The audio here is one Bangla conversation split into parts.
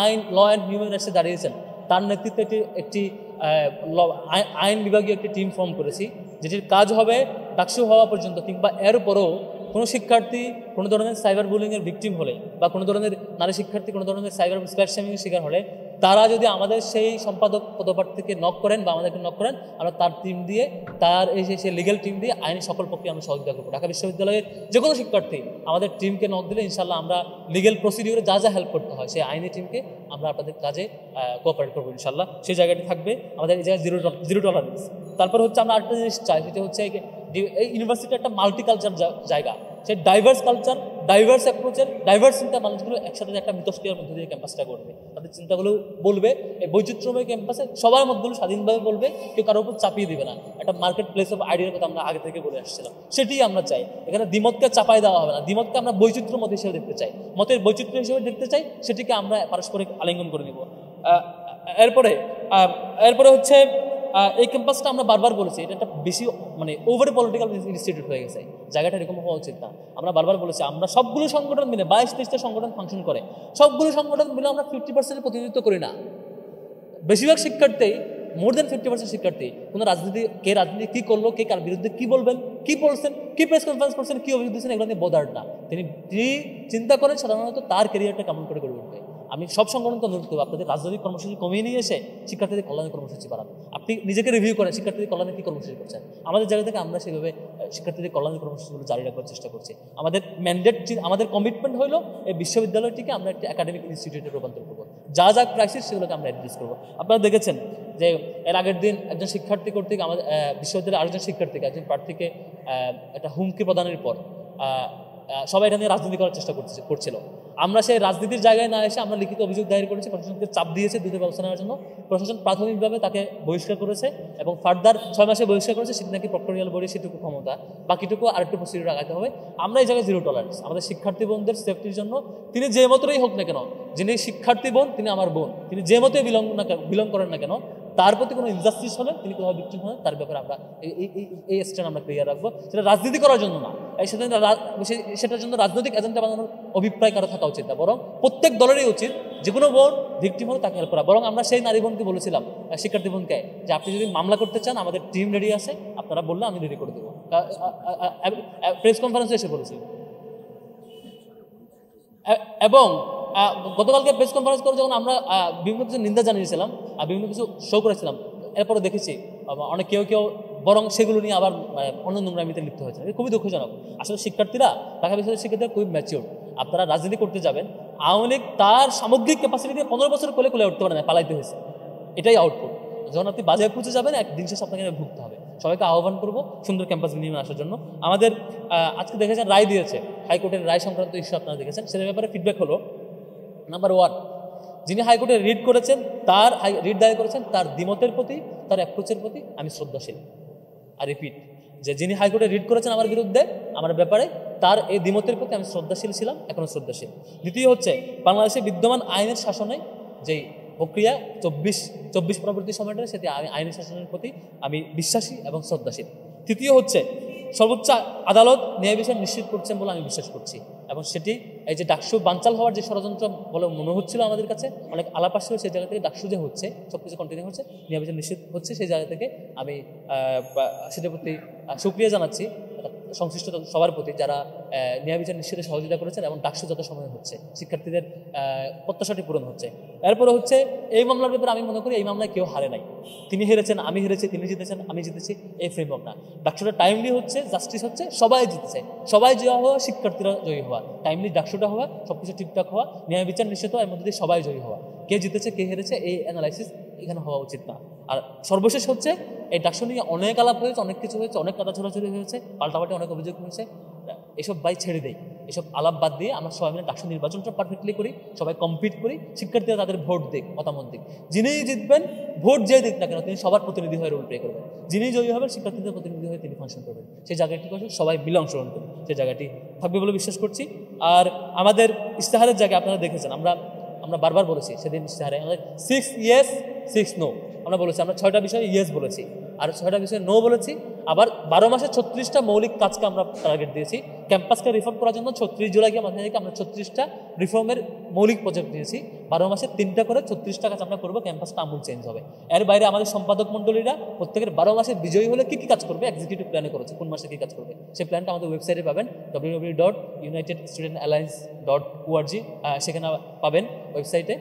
আইন ল অ্যান্ড হিউম্যান রাইটসে দাঁড়িয়েছেন, তার নেতৃত্বে একটি আইন বিভাগীয় একটি টিম ফর্ম করেছি, যেটির কাজ হবে ডাকসু হওয়া পর্যন্ত কিংবা এরপরও কোনো শিক্ষার্থী কোনো ধরনের সাইবার বুলিংয়ের ভিকটিম হলে বা কোনো ধরনের নারী শিক্ষার্থী কোনো ধরনের সাইবার স্প্যাশামিংয়ের শিকার হলে তারা যদি আমাদের সেই সম্পাদক পদপ্রার্থীকে নক করেন বা আমাদেরকে নক করেন, আমরা তার টিম দিয়ে তার সেই লিগ্যাল টিম দিয়ে আইনি সকল প্রক্রিয়া আমরা সহযোগিতা করবো। ঢাকা বিশ্ববিদ্যালয়ের যে কোনো শিক্ষার্থী আমাদের টিমকে নক দিলে ইনশাল্লাহ আমরা লিগ্যাল প্রসিডিউরে যা যা হেল্প করতে হয় সেই আইনি টিমকে আমরা আপনাদের কাজে কোঅপারেট করবো ইনশাল্লাহ। সেই জায়গাটি থাকবে আমাদের এই জায়গায় জিরো টলারেন্স। তারপর হচ্ছে আমরা আরেকটা জিনিস চাই, সেটা হচ্ছে এই ইউনিভার্সিটি একটা মাল্টিকালচার জায়গা, সেই ডাইভার্স কালচার, ডাইভার্স অ্যাপ্রোচের, ডাইভার্স চিন্তা মানুষগুলো একসাথে একটা মিথস্ক্রিয়ার মধ্যে দিয়ে ক্যাম্পাসটা করবে, তাদের চিন্তাগুলো বলবে। এই বৈচিত্র্যময় ক্যাম্পাসে সবার মতগুলো স্বাধীনভাবে বলবে, কেউ কারোর উপর চাপিয়ে দেবে না। একটা মার্কেট প্লেস অফ আইডিয়ার কথা আমরা আগে থেকে বলে আসছিলাম, সেটাই আমরা চাই। এখানে দ্বিমতকে চাপাই দেওয়া হবে না, দ্বিমতকে আমরা বৈচিত্র্য মত হিসেবে দেখতে চাই, মতের বৈচিত্র্য হিসেবে দেখতে চাই, সেটিকে আমরা পারস্পরিক আলিঙ্গন করে নিব। এরপরে হচ্ছে এই ক্যাম্পাসটা আমরা বারবার বলেছি এটা একটা বেশি ওভার পলিটিক্যাল ইনস্টিটিউট হয়ে গেছে, জায়গাটা এরকম হওয়া উচিত না। আমরা বারবার বলেছি আমরা সবগুলো সংগঠন মিলে 22-23টা সংগঠন ফাংশন করে, সবগুলো সংগঠন মিলে আমরা 50% প্রতিনিধিত্ব করি না। বেশিরভাগ শিক্ষার্থী, মোর দেন 50% শিক্ষার্থী কোনো রাজনীতি কী করলো, কে কার বিরুদ্ধে কী বলবেন, কী বলছেন, কী প্রেস কনফারেন্স করছেন, কী অভিযোগ দিচ্ছেন, এগুলো নিয়ে বোদার না। তিনি চিন্তা করেন সাধারণত তার ক্যারিয়ারটা কেমন করে গড়ে উঠবে। আমি সব সংগঠনকে অনুরোধ করবো আপনাদের রাজনৈতিক কর্মসূচি কমিয়ে নিয়ে এসে শিক্ষার্থীদের কল্যাণের কর্মসূচি বাড়ান। আপনি নিজেকে রিভিউ করেন শিক্ষার্থীদের কল্যাণে কী কর্মসূচি করছেন। আমাদের জায়গা থেকে আমরা সেভাবে শিক্ষার্থীদের কল্যাণের কর্মসূচিগুলো জারি রাখার চেষ্টা করছি। আমাদের ম্যান্ডেট, আমাদের কমিটমেন্ট হলো এই বিশ্ববিদ্যালয়টিকে আমরা একটি একাডেমিক ইনস্টিটিউটে রূপান্তর করবো, যা যা ক্রাইসিস সেগুলোকে আমরা অ্যাড্রেস করবো। আপনারা দেখেছেন যে এর আগের দিন একজন শিক্ষার্থী কর্তৃক আমাদের বিশ্ববিদ্যালয়ের আরেকজন শিক্ষার্থীকে, একজন প্রার্থীকে একটা হুমকি প্রদানের পর সবাই এটা নিয়ে রাজনীতি করার চেষ্টা করছিল। আমরা সেই রাজনীতির জায়গায় না এসে আমরা লিখিত অভিযোগ দায়ের করেছি, প্রশাসনকে চাপ দিয়েছে দ্রুত ব্যবস্থা নেওয়ার জন্য। প্রশাসন প্রাথমিকভাবে তাকে বহিষ্কার করেছে এবং ফার্দার 6 মাসে বহিষ্কার করেছে, সেটি নাকি প্রক্টোরিয়াল বডি, সেটুকু ক্ষমতা, বাকিটুকু আরেকটু প্রসিডিউর আগাতে হবে। আমরা এই জায়গায় জিরো টলারেন্স, আমাদের শিক্ষার্থী বোনদের সেফটির জন্য তিনি যে মতই হোক না কেন, যিনি শিক্ষার্থী বোন তিনি আমার বোন, তিনি যে মতোই বিলং করেন না কেন, তার প্রতি কোনো ইনজাস্টিস হলে, তিনি কোথাও ভিকটিম হলে তার ব্যাপারে আমরা এই স্ট্যান্ড আমরা ক্লিয়ার রাখবো। সেটা রাজনীতি করার জন্য না, সেটার জন্য রাজনৈতিক এজেন্ডা বানানোর অভিপ্রায় কারো থাকা উচিত না, বরং প্রত্যেক দলেরই উচিত যে কোনো বোন ভিকটিম হলে তাকে হেল্প করা। বরং আমরা সেই নারী বোনকে বলেছিলাম, শিক্ষার্থী বোনকে, যে আপনি যদি মামলা করতে চান আমাদের টিম রেডি আছে, আপনারা বললে আমি রেডি করে দেবো। প্রেস কনফারেন্সে এসে বলেছি। এবং গতকালকে প্রেস কনফারেন্স করে যখন আমরা বিভিন্ন কিছু নিন্দা জানিয়েছিলাম আর বিভিন্ন কিছু শো করেছিলাম, এরপরে দেখেছি অনেক কেউ বরং সেগুলো নিয়ে আবার অন্য নোংরামিতে লিপ্ত হয়েছে। খুবই দুঃখজনক। আসলে শিক্ষার্থীরা, ঢাকা বিশ্ববিদ্যালয়ের শিক্ষার্থীরা খুবই ম্যাচিওর। আপনারা রাজনীতি করতে যাবেন, আওয়ামী লীগ তার সামগ্রিক ক্যাপাসিটি দিয়ে 15 বছর কোলে উঠতে পারে না, পালাইতে হয়েছে, এটাই আউটপুট। যখন আপনি বাজারে পৌঁছে যাবেন একদিন শেষ আপনাকে ভুগতে হবে। সবাইকে আহ্বান করবো সুন্দর ক্যাম্পাস বিনিময়ে আসার জন্য। আমাদের আজকে দেখেছেন রায় দিয়েছে, হাইকোর্টের রায় সংক্রান্ত ইস্যু আপনারা দেখেছেন, সেটার ব্যাপারে ফিডব্যাক হলো, নাম্বার 1, যিনি হাইকোর্টে রিড করেছেন, রিড দায়ের করেছেন, তার দ্বিমতের প্রতি, তার অ্যাপ্রোচের প্রতি আমি শ্রদ্ধাশীল। আর রিপিট, যে যিনি হাইকোর্টে রিড করেছেন আমার বিরুদ্ধে, আমার ব্যাপারে, তার এই দ্বিমতের প্রতি আমি শ্রদ্ধাশীল ছিলাম, এখনও শ্রদ্ধাশীল। দ্বিতীয় হচ্ছে, বাংলাদেশে বিদ্যমান আইনের শাসনে যেই প্রক্রিয়া 24 পরবর্তী সময়টা, সেটি আইনের শাসনের প্রতি আমি বিশ্বাসী এবং শ্রদ্ধাশীল। তৃতীয় হচ্ছে, সর্বোচ্চ আদালত ন্যায় বিচার নিশ্চিত করছেন বলে আমি বিশ্বাস করছি, এবং সেটি এই যে ডাকসু বানচাল হওয়ার যে ষড়যন্ত্র বলে মনে হচ্ছিল আমাদের কাছে, অনেক আলাপ আসছিল, সেই জায়গা থেকে ডাকসু যে হচ্ছে, সব কিছু কন্টিনিউ হচ্ছে, ন্যায় বিচার নিশ্চিত হচ্ছে, সেই জায়গা থেকে আমি সেটার প্রতি সুক্রিয়া জানাচ্ছি সংশ্লিষ্ট সবার প্রতি, যারা ন্যায় বিচার নিশ্চিতে সহযোগিতা করেছেন, এবং ডাকসু যত সময় হচ্ছে শিক্ষার্থীদের প্রত্যাশাটি পূরণ হচ্ছে। এরপরে হচ্ছে, এই মামলার ব্যাপারে আমি মনে করি এই মামলায় কেউ হারে নাই, তিনি হেরেছেন, আমি হেরেছি, তিনি জিতেছেন, আমি জিতেছি, এই ফ্রেমওয়ার্ক না। ডাকসুটা টাইমলি হচ্ছে, জাস্টিস হচ্ছে, সবাই জিতেছে, সবাই জয়ী হওয়া, শিক্ষার্থীরা জয়ী হওয়া, টাইমলি ডাকসুটা হওয়া, সব কিছু ঠিকঠাক হওয়া, ন্যায় বিচার নিশ্চিত হওয়া, এর মধ্যে দিয়ে সবাই জয়ী হওয়া। কে জিতেছে কে হেরেছে এই অ্যানালাইসিস এখানে হওয়া উচিত না। আর সর্বশেষ হচ্ছে, এই ডাকসু নিয়ে অনেক আলাপ হয়েছে, অনেক কিছু হয়েছে, অনেক কথা ছোড়াছড়ি হয়েছে, পাল্টাপাল্টি অনেক অভিযোগ হয়েছে, এসব বাই ছেড়ে দেয়, এসব আলাপ বাদ দিয়ে আমরা সবাই মিলে ডাকসু নির্বাচনটা পারফেক্টলি করি, সবাই কম্পিট করি, শিক্ষার্থীরা তাদের ভোট দিক, মতামত দিক, যিনিই জিতবেন, ভোট যে দিক না কেন, তিনি সবার প্রতিনিধি হয়ে রোল প্লে করবেন, যিনি জয়ী হবেন শিক্ষার্থীদের প্রতিনিধি হয়ে তিনি ফাংশন করবেন, সেই জায়গাটি সবাই মিলে অংশগ্রহণ করবেন, সেই জায়গাটি থাকবে বলে বিশ্বাস করছি। আর আমাদের ইশতেহারের জায়গায় আপনারা দেখেছেন, আমরা বারবার বলেছি, সেদিন ইশতেহারে আমাদের 6 ইয়েস 6 নো আমরা বলেছি, আমরা 6টা বিষয়ে ইয়েস বলেছি আর 6টা বিষয়ে নো বলেছি। আবার 12 মাসে 36টা মৌলিক কাজকে আমরা টার্গেট দিয়েছি। ক্যাম্পাসকে রিফর্ম করার জন্য 36 জুলাইকে মাথায় রেখে আমরা 36টা রিফর্মের মৌলিক প্রজেক্ট নিয়েছি, 12 মাসে 3টা করে 36টা কাজ আমরা করবো, ক্যাম্পাসটা আমূল চেঞ্জ হবে। এর বাইরে আমাদের সম্পাদক মণ্ডলীরা প্রত্যেকের 12 মাসে বিজয়ী হলে কী কী কাজ করবে এক্সিকিউটিভ প্ল্যানে করেছে, কোন মাসে কী কাজ করবে সেই প্ল্যানটা আমাদের ওয়েবসাইটে পাবেন, www.unitedstudentalliance.org, সেখানে পাবেন ওয়েবসাইটে।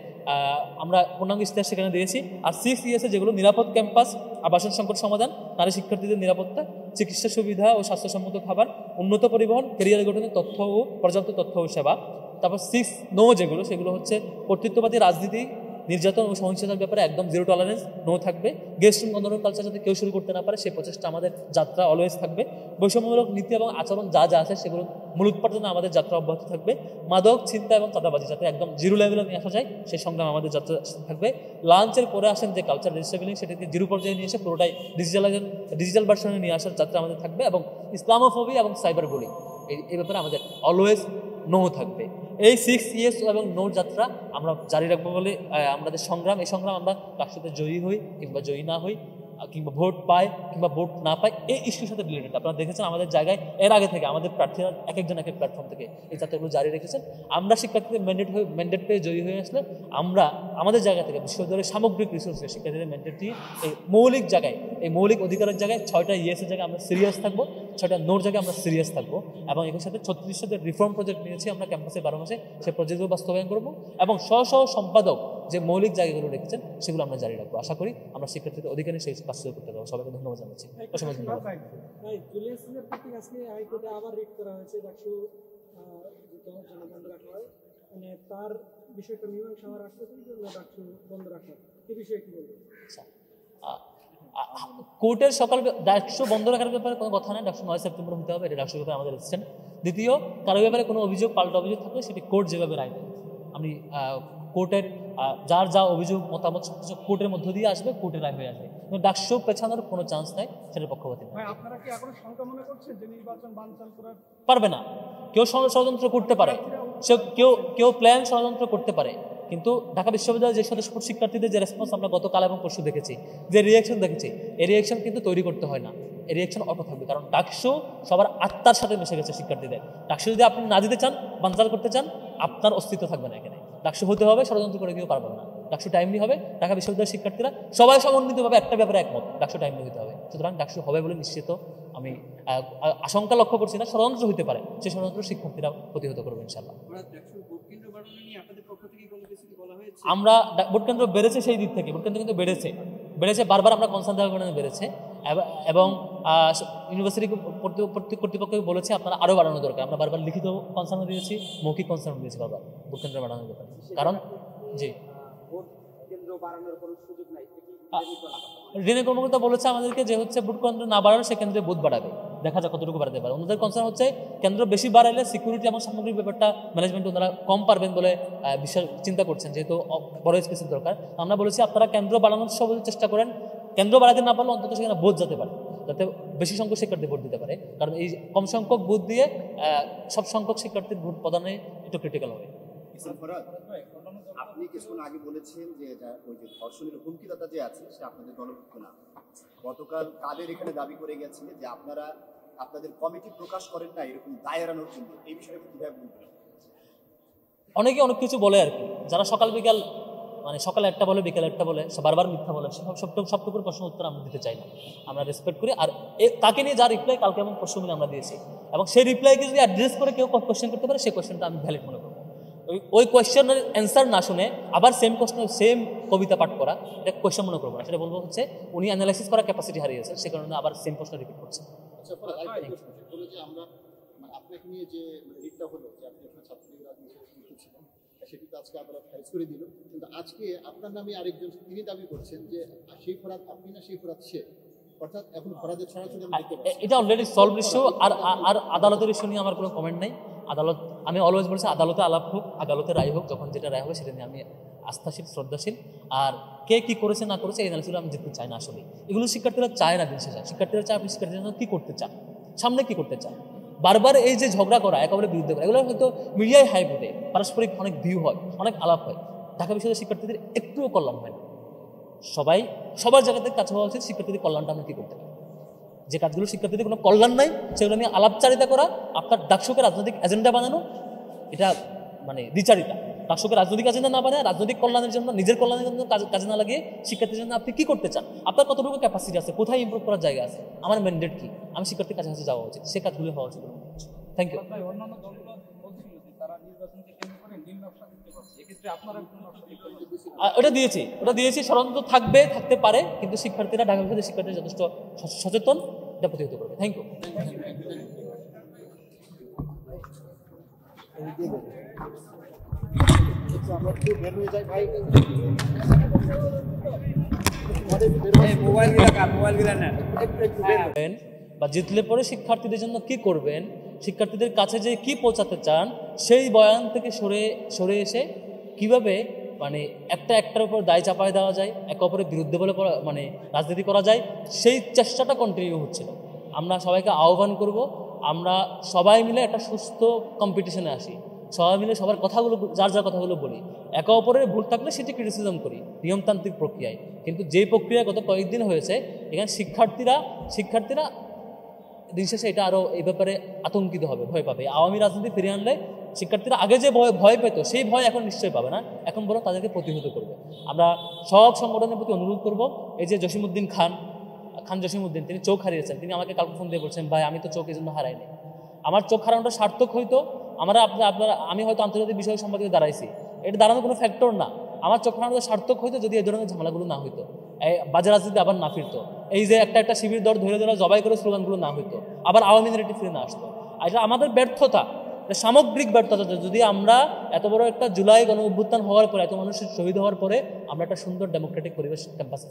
আমরা পূর্ণাঙ্গ ইস্তেহার সেখানে দিয়েছি। আর 6 ইয়েসে যেগুলো নিরাপদ ক্যাম্পাস, আবাসন সংকট সমাধান, নারী শিক্ষার্থীদের নিরাপত্তা, চিকিৎসা সুবিধা ও স্বাস্থ্যসম্মত খাবার, উন্নত পরিবহন, ক্যারিয়ার গঠনের তথ্য ও পর্যাপ্ত তথ্য ও সেবা। তারপর 6 নো যেগুলো, সেগুলো হচ্ছে কর্তৃত্ববাদী রাজনীতি, নির্যাতন ও সহিংসতার ব্যাপারে একদম জিরো টলারেন্স, নো থাকবে। গেস্ট রুম গণরুম কালচার যাতে কেউ শুরু করতে না পারে সেই প্রচেষ্টা আমাদের যাত্রা অলওয়েজ থাকবে। বৈষম্যমূলক নীতি এবং আচরণ যা যা আছে সেগুলো মূলোৎপাটনে আমাদের যাত্রা অব্যাহত থাকবে। মাদক, ছিনতা এবং চাঁদাবাজি যাতে একদম জিরো লেভেলে নিয়ে আসা যায় সেই সংগ্রাম আমাদের যাত্রা থাকবে। লাঞ্চের পরে আসেন যে কালচার রিস্টেবিলিং, সেটাকে জিরো পর্যায়ে নিয়ে এসে পুরোটাই ডিজিটাল ভার্সনে নিয়ে আসার যাত্রা আমাদের থাকবে। এবং ইসলামোফোবিয়া এবং সাইবার বুলিং এই ব্যাপারে আমাদের অলওয়েজ নো থাকবে। এই 6 ইয়েস এবং নোর যাত্রা আমরা জারি রাখবো বলে আমাদের সংগ্রাম, এই সংগ্রাম আমরা ডাকসুতে জয়ী হই কিংবা জয়ী না হই, কিংবা ভোট পায় কিংবা ভোট না পায়, এই ইস্যুর সাথে রিলেটেড। আপনারা দেখেছেন আমাদের জায়গায় এর আগে থেকে আমাদের প্রার্থীরা এক একজন এক এক প্ল্যাটফর্ম থেকে এই যাত্রাগুলো জারি রেখেছেন। আমরা শিক্ষার্থীদের ম্যান্ডেট পেয়ে জয়ী হয়ে আসলে আমরা আমাদের জায়গা থেকে বিশ্ববিদ্যালয়ের সামগ্রিক রিসোর্সে শিক্ষার্থীদের ম্যান্ডেট দিয়ে এই মৌলিক জায়গায়, এই মৌলিক অধিকারের জায়গায় 6টা ইয়েসের জায়গায় আমরা সিরিয়াস থাকবো, 6টা নোর জায়গায় আমরা সিরিয়াস থাকবো। এবং এর সাথে 36টাতে রিফর্ম প্রজেক্ট নিয়েছি আমরা ক্যাম্পাসে 12 মাসে, সেই প্রজেক্টগুলো বাস্তবায়ন করবো এবং সম্পাদক যে মৌলিক জায়গাগুলো রেখেছেন সেগুলো আমরা জারি রাখবো। আশা করি আমরা শিক্ষার্থীদের অধিকারে সেই বাস্তবায়ন করতে পারবো। সবাইকে ধন্যবাদ জানাচ্ছি। অসংখ্য ধন্যবাদ। জুলিয়াসের প্রতি আজকে হাইকোর্টে আবার রিট করা হয়েছে, ডাকসু বন্ধ রাখা হয়, মানে তার বিষয়টা মীমাংসা হওয়ার আগে ডাকসু বন্ধ রাখা, এই বিষয়ে কি বলবেন? কোর্টের সকাল ডাকসু বন্ধ রাখার ব্যাপারে কোনো কথা নয়, ডাকসু 9 সেপ্টেম্বর হতে হবে, এটা ডাকসুর ব্যাপারে আমাদের এসেছেন। দ্বিতীয়, কারো ব্যাপারে কোনো অভিযোগ, পাল্টা অভিযোগ থাকলে সেটি কোর্ট যেভাবে রায় দেয়, আমি কোর্টের যার যা অভিযোগ মতামত সব কিছু কোর্টের মধ্য দিয়ে আসবে, কোর্টের রায় হয়ে আসবে। কিন্তু ডাকসু পেছানোর কোনো চান্স নাই, সেটার পক্ষপাতী নয়। আপনারা কি এখনো শঙ্কা মনে করছেন যে নির্বাচন বানচাল করার পারবে না? কেউ ষড়যন্ত্র করতে পারে, সে কেউ প্ল্যান ষড়যন্ত্র করতে পারে, কিন্তু ঢাকা বিশ্ববিদ্যালয়ের যে স্বতঃস্ফূর্ত শিক্ষার্থীদের যে রেসপন্স আমরা গতকাল এবং পরশু দেখেছি, যে রিয়াকশন দেখেছি, এই রিয়াকশন কিন্তু তৈরি করতে হয় না, এই রিয়াকশন অটো থাকবে। কারণ ডাকসু সবার আত্মার সাথে মিশে গেছে শিক্ষার্থীদের। ডাকসু যদি আপনি না দিতে চান, বানচাল করতে চান, আপনার অস্তিত্ব থাকবে না এখানে। ডাকসু হতে হবে, ষড়যন্ত্র করে কেউ পারবেন না। ডাকসু টাইমলি হবে, ঢাকা বিশ্ববিদ্যালয়ের শিক্ষার্থীরা সবাই সমন্বিতভাবে একটা ব্যাপারে একমত, ডাকসু টাইমলি হতে হবে। সুতরাং ডাকসু হবে বলে নিশ্চিত আমি আশঙ্কা লক্ষ্য করছি না। ষড়যন্ত্র হতে পারে, সেই ষড়যন্ত্র শিক্ষার্থীরা প্রতিহত করবে ইনশাআল্লাহ। আমরা ভোট কেন্দ্র বেড়েছে সেই দিক থেকে, ভোট কেন্দ্র কিন্তু বেড়েছে বারবার আমরা কনসার্ন দেওয়ার কারণে বেড়েছে। এবং ইউনিভার্সিটি কর্তৃপক্ষকে বলেছে আপনারা আরও বাড়ানো দরকার। আমরা বারবার লিখিত কনসার্ন দিয়েছি, মৌখিক কনসার্ন দিয়েছি বারবার ভোট কেন্দ্র বাড়ানোর ব্যাপারে। কারণ জি রিনে কর্মকর্তা বলেছে আমাদেরকে যে হচ্ছে ভোট কেন্দ্র না বাড়ালে সে কেন্দ্রে বুথ বাড়াবে, দেখা যাক কতটুকু বাড়াতে পারে। ওনাদের কনসার্ন হচ্ছে কেন্দ্র বেশি বাড়াইলে সিকিউরিটি এবং সামগ্রিক ব্যাপারটা ম্যানেজমেন্ট ওনারা কম পারবেন বলে বিষয় চিন্তা করছেন, যেহেতু বড় স্পেসের দরকার। আমরা বলেছি আপনারা কেন্দ্র বাড়ানোর সব চেষ্টা করেন, কেন্দ্র বাড়াতে না পারলে অন্তত সেখানে ভোট যেতে পারে, যাতে বেশি সংখ্যক শিক্ষার্থী ভোট দিতে পারে। কারণ এই কম সংখ্যক ভোট দিয়ে সব সংখ্যক শিক্ষার্থীর ভোট প্রদানে একটু ক্রিটিক্যাল হবে। আপনি কিছুক্ষণ আগে বলেছেন যে ওই যে ধর্ষণের হুমকিদাতা যে আছে সে আপনাদের দলভুক্ত না। গতকাল কাদের এখানে দাবি করে গেছিলেন যে আপনারা আপনাদের কমিটি প্রকাশ করেন না এরকম দায় এড়ানোর জন্য, এই বিষয়ে কিভাবে বলবেন? অনেকে অনেক কিছু বলে আর কি, যারা সকাল বিকাল মানে সকালে একটা বলে বিকালে একটা বলে, বারবার মিথ্যা বলে, সবটুকুর প্রশ্ন উত্তর আমরা দিতে চাই না, আমরা রেসপেক্ট করি। আর তাকে নিয়ে যা রিপ্লাই কালকে এবং পরশু মিলে আমরা দিয়েছি, এবং সেই রিপ্লাইকে যদি অ্যাড্রেস করে কেউ কোয়েশ্চেন করতে পারে, সেই কোয়েশ্চেনটা আমি ভ্যালিড মনে করবো। ওই কোয়েশ্চেনের অ্যান্সার না শুনে আবার সেম প্রশ্ন সেম কবিতা পাঠ করা, এটা কোয়েশ্চেন মনে করবো না, সেটা বলবো হচ্ছে উনি অ্যানালাইসিস করার ক্যাপাসিটি হারিয়েছেন, সে কারণে আবার সেম প্রশ্ন রিপিট করছে। আপনাকে নিয়ে যে রিটটা হলো যে আপনি আপনার ছাত্রলীগের রাজনীতি ছিলেন, সেটি তো আজকে আদালত খারিজ করে দিল, কিন্তু আজকে আপনার নামে আরেকজন তিনি দাবি করছেন যে সেই ফরাদ আপনি না, সেই ফরাদ সে, অর্থাৎ এখন ফরাদের ছড়াছড়ি এটা অলরেডি সলভ ইস্যু। আর আদালতের ইস্যু নিয়ে আমার কোনো কমেন্ট নেই। আদালত, আমি অলওয়েজ বলছি আদালতে আলাপ হোক, আদালতে রায় হোক, যখন যেটা রায় হবে সেটা নিয়ে আমি আস্থাশীল, শ্রদ্ধাশীল। আর কে কী করেছে না করেছে এই অ্যানালিসিস আমি জিততে চাই না। আসলে এগুলো শিক্ষার্থীরা চায় না, দিন শেষে শিক্ষার্থীরা চায় আপনি শিক্ষার্থীরা কী করতে চান, সামনে কী করতে চান। বারবার এই যে ঝগড়া করা, একেবারে বিরুদ্ধে করা, এগুলো হয়তো মিডিয়ায় হাইপ ওঠে, পারস্পরিক অনেক ভিউ হয়, অনেক আলাপ হয়। ঢাকা বিশ্ববিদ্যালয়ের শিক্ষার্থীদের একটুও কল্যাণ হয় না। সবার জায়গাতে কাছে হওয়া উচিত শিক্ষার্থীদের কল্যাণটা আমরা কী করতে পারি। যে কাজগুলো শিক্ষার্থীদের কোনো কল্যাণ নাই সেগুলো নিয়ে আলাপচারিতা করা, আপনার ডাকসুকে রাজনৈতিক এজেন্ডা বানানো, এটা মানে দ্বিচারিতা। রাষ্ট্রকে রাজনৈতিক কাজে না বানায়, রাজনৈতিক কল্যাণের জন্য, নিজের কল্যাণের জন্য কাজে না লাগিয়ে শিক্ষার্থীর জন্য আপনি কি করতে চান, আপনার কতটুকু ক্যাপাসিটি আছে, কোথায় ইমপ্রুভ করার জায়গা আছে, আমার ম্যান্ডেট কি, আমি শিক্ষার্থীর কাছাকাছি যাওয়া উচিত, সে কাজগুলো হওয়া উচিত। Thank you. অন্যান্য দলগুলো বলছিল যে তারা নির্বাচনকে কেন্দ্র করে নীল নকশা দিতে পারছে, এক্ষেত্রে আপনারা কোন নকশা দিতে পারছেন? ওটা দিয়েছি ষড়যন্ত্র থাকতে পারে, কিন্তু শিক্ষার্থীরা, ঢাকা বিশ্ববিদ্যালয়ের শিক্ষার্থীরা যথেষ্ট সচেতন, এটা প্রতিহত করবে। Thank you. আমরা একটু বের হয়ে যাই ভাই। করবেন বা জিতলে পরে শিক্ষার্থীদের জন্য কি করবেন, শিক্ষার্থীদের কাছে যে কি পৌঁছাতে চান, সেই বয়ান থেকে সরে এসে কিভাবে মানে একটার উপর দায় চাপায় দেওয়া যায়, একে অপরের বিরুদ্ধে বলে মানে রাজনীতি করা যায়, সেই চেষ্টাটা কন্টিনিউ হচ্ছিল। আমরা সবাইকে আহ্বান করব, আমরা সবাই মিলে একটা সুস্থ কম্পিটিশনে আসি, সবাই মিলে সবার কথাগুলো, যার কথাগুলো বলি, একে অপরের ভুল থাকলে সেটি ক্রিটিসিজম করি নিয়মতান্ত্রিক প্রক্রিয়ায়। কিন্তু যেই প্রক্রিয়া গত কয়েকদিন হয়েছে, এখানে শিক্ষার্থীরা দিন শেষে এটা আরও এই ব্যাপারে আতঙ্কিত হবে, ভয় পাবে। আওয়ামী রাজনীতি ফিরিয়ে আনলে শিক্ষার্থীরা আগে যে ভয় পেত, সেই ভয় এখন নিশ্চয়ই পাবে না, এখন বরং তাদেরকে প্রতিহত করবে। আমরা সব সংগঠনের প্রতি অনুরোধ করব, এই যে জসিমউদ্দিন খান জসিমউদ্দিন, তিনি চোখ হারিয়েছেন, তিনি আমাকে কালকে ফোন দিয়ে বলছেন, ভাই আমি তো চোখ এই জন্য হারাইনি, আমার চোখ হারানোটা সার্থক হইতো, আমি হয়তো আন্তর্জাতিক বিষয় সম্পর্কে দাঁড়াইছি, এটা দাঁড়ানোর কোনো ফ্যাক্টর না। আমার চোখ হারানোটা সার্থক হইতো যদি এই ধরনের ঝামেলাগুলো না হইতো, বাজে রাজনীতি আবার না ফিরতো, এই যে একটা শিবির দল ধরে জবাই করে স্লোগানগুলো না হইতো, আবার আওয়ামী নেগেটিভ ফিরে না আসতো। এটা আমাদের ব্যর্থতা, সামগ্রিক ব্যর্থতা। যদি আমরা এত বড় একটা জুলাই গণ অভ্যুত্থান হওয়ার পরে, এত মানুষের শহীদ হওয়ার পরে আমরা একটা সুন্দর ডেমোক্রেটিক পরিবেশ ক্যাম্পাসে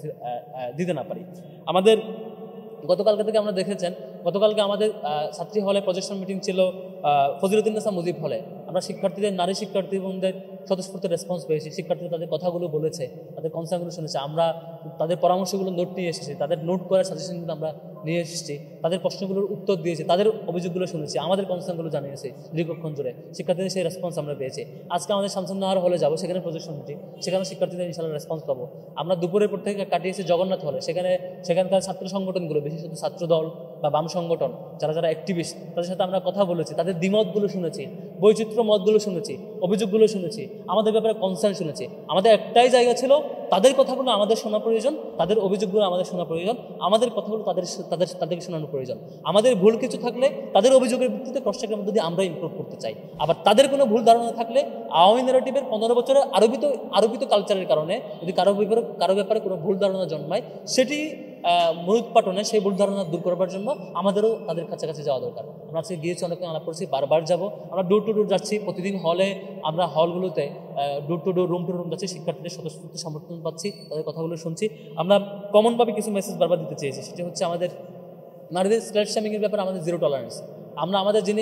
দিতে না পারি। আমাদের গতকালকে থেকে আমরা দেখেছেন, গতকালকে আমাদের ছাত্রী হলে প্রজেকশন মিটিং ছিল ফজিলুদ্দিন মুজিব হলে। আমরা নারী শিক্ষার্থী বোনদের স্বতঃস্ফূর্ত রেসপন্স পেয়েছি, শিক্ষার্থীরা তাদের কথাগুলো বলেছে, তাদের কনসার্নগুলো শুনেছে, আমরা তাদের পরামর্শগুলো নোট নিয়ে এসেছি, তাদের নোট করার সাজেশনগুলো আমরা নিয়ে এসেছি, তাদের প্রশ্নগুলোর উত্তর দিয়েছি, তাদের অভিযোগগুলো শুনেছি, আমাদের কনসার্নগুলো জানিয়েছি দীর্ঘক্ষণ জুড়ে, শিক্ষার্থীদের সেই রেসপন্স আমরা পেয়েছি। আজকে আমাদের শামসুন্নাহার হলে যাবো, সেখানে প্রজেকশন মিটিং, সেখানে শিক্ষার্থীদের ইনশাআল্লাহ রেসপন্স পাবো। আমরা দুপুরের পর থেকে কাটিয়েছি জগন্নাথ হলে, সেখানকার ছাত্র সংগঠনগুলো, বিশেষত ছাত্রদল বা বাম সংগঠন, যারা অ্যাক্টিভিস্ট, তাদের সাথে আমরা কথা বলেছি, তাদের দ্বিমতগুলো শুনেছি, বৈচিত্র্য মতগুলো শুনেছি, অভিযোগগুলো শুনেছি, আমাদের ব্যাপারে কনসার্ন শুনেছি। আমাদের একটাই জায়গা ছিল, তাদের কথাগুলো আমাদের শোনা প্রয়োজন, তাদের অভিযোগগুলো আমাদের শোনা প্রয়োজন, আমাদের কথাগুলো তাদেরকে শোনানো প্রয়োজন। আমাদের ভুল কিছু থাকলে তাদের অভিযোগের ভিত্তিতে ক্রস-চেকের মধ্যে দিয়ে আমরা ইমপ্রুভ করতে চাই। আবার তাদের কোনো ভুল ধারণা থাকলে আওয়ামী ন্যারেটিভের 15 বছরের আরোপিত কালচারের কারণে যদি কারো ব্যাপারে কোনো ভুল ধারণা জন্মায়, সেটি মূলোৎপাটনে, সেই ভুল ধারণা দূর করবার জন্য আমাদেরও তাদের কাছাকাছি যাওয়া দরকার। আমরা আজকে গিয়েছি, অনেকক্ষণ আলাপ করছি, বারবার যাবো। আমরা ডোর টু ডোর যাচ্ছি, প্রতিদিন আমরা হলগুলোতে door to door, room to room যাচ্ছি, শিক্ষার্থীদের স্বতঃস্ফূর্ত সমর্থন পাচ্ছি, তাদের কথাগুলো শুনছি। আমরা কমনভাবে কিছু মেসেজ বারবার দিতে চেয়েছি, সেটা হচ্ছে আমাদের নারীদের স্ল্যাট শামিংয়ের ব্যাপারে আমাদের জিরো টলারেন্স। আমরা আমাদের যিনি